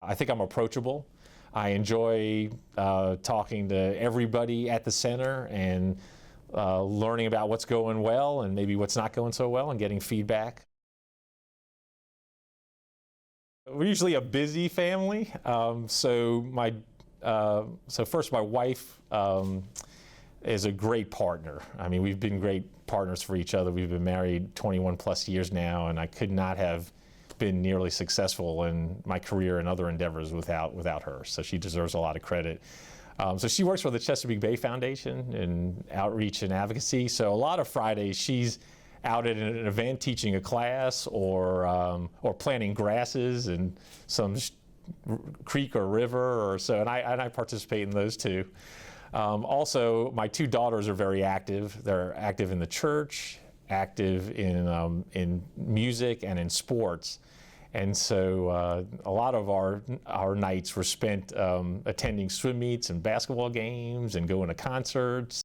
I think I'm approachable. I enjoy talking to everybody at the center and learning about what's going well and maybe what's not going so well and getting feedback. We're usually a busy family. So first, my wife is a great partner. I mean, we've been great partners for each other. We've been married 21 plus years now, and I could not have been nearly successful in my career and other endeavors without her. So she deserves a lot of credit. So she works for the Chesapeake Bay Foundation in outreach and advocacy. So a lot of Fridays she's out at an event teaching a class or planting grasses in some creek or river or so, and I participate in those too. Also, my two daughters are very active. They're active in the church, active in music and in sports. And so a lot of our nights were spent attending swim meets and basketball games and going to concerts.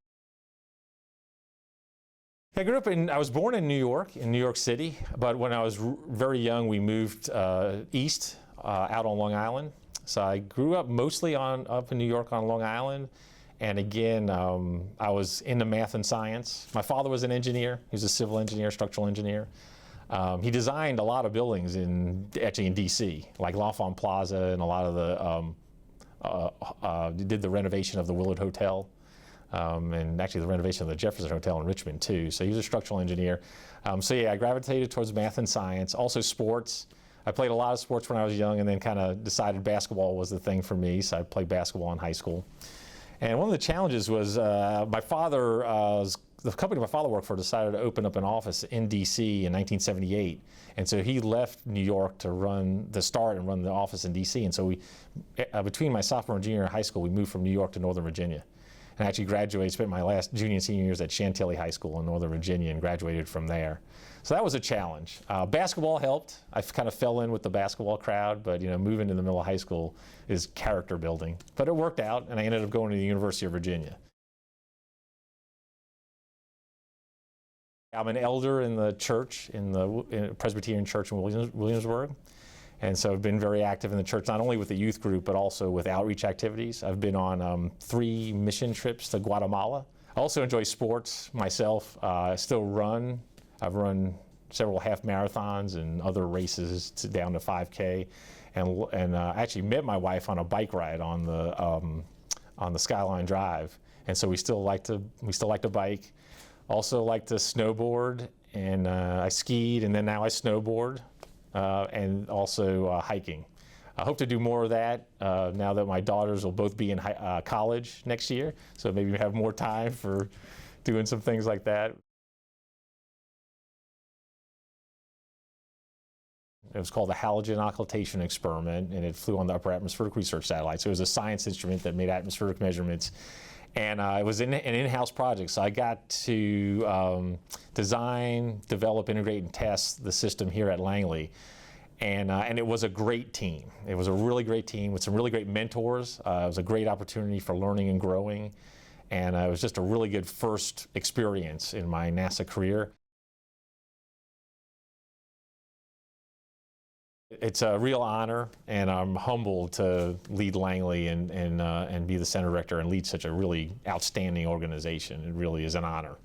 I was born in New York City, but when I was very young, we moved east, out on Long Island. So I grew up mostly up in New York on Long Island. And again, I was into math and science. My father was an engineer. He was a civil engineer, structural engineer. He designed a lot of buildings actually in DC, like L'Enfant Plaza and a lot of did the renovation of the Willard Hotel. And actually the renovation of the Jefferson Hotel in Richmond too. So he was a structural engineer. So yeah, I gravitated towards math and science. Also sports. I played a lot of sports when I was young and then kind of decided basketball was the thing for me. So I played basketball in high school. And one of the challenges was my father, the company my father worked for decided to open up an office in DC in 1978. And so he left New York to start and run the office in DC. And so between my sophomore and junior year in high school, we moved from New York to Northern Virginia. And I actually graduated, spent my last junior and senior years at Chantilly High School in Northern Virginia and graduated from there. So that was a challenge. Basketball helped. I kind of fell in with the basketball crowd, but moving to the middle of high school is character building. But it worked out, and I ended up going to the University of Virginia. I'm an elder in the church, in the Presbyterian Church in Williamsburg. And so I've been very active in the church, not only with the youth group, but also with outreach activities. I've been on 3 mission trips to Guatemala. I also enjoy sports myself. I still run. I've run several half marathons and other races down to 5K. And I actually met my wife on a bike ride on the Skyline Drive. And so we still like to bike. Also like to snowboard, and I skied, and then now I snowboard. And also hiking. I hope to do more of that now that my daughters will both be in college next year, so maybe we have more time for doing some things like that. It was called the Halogen Occultation Experiment, and it flew on the Upper Atmospheric Research Satellite. So it was a science instrument that made atmospheric measurements. And it was an in-house project, so I got to design, develop, integrate, and test the system here at Langley. And it was a great team. It was a really great team with some really great mentors. It was a great opportunity for learning and growing. And it was just a really good first experience in my NASA career. It's a real honor, and I'm humbled to lead Langley and be the center director and lead such a really outstanding organization. It really is an honor.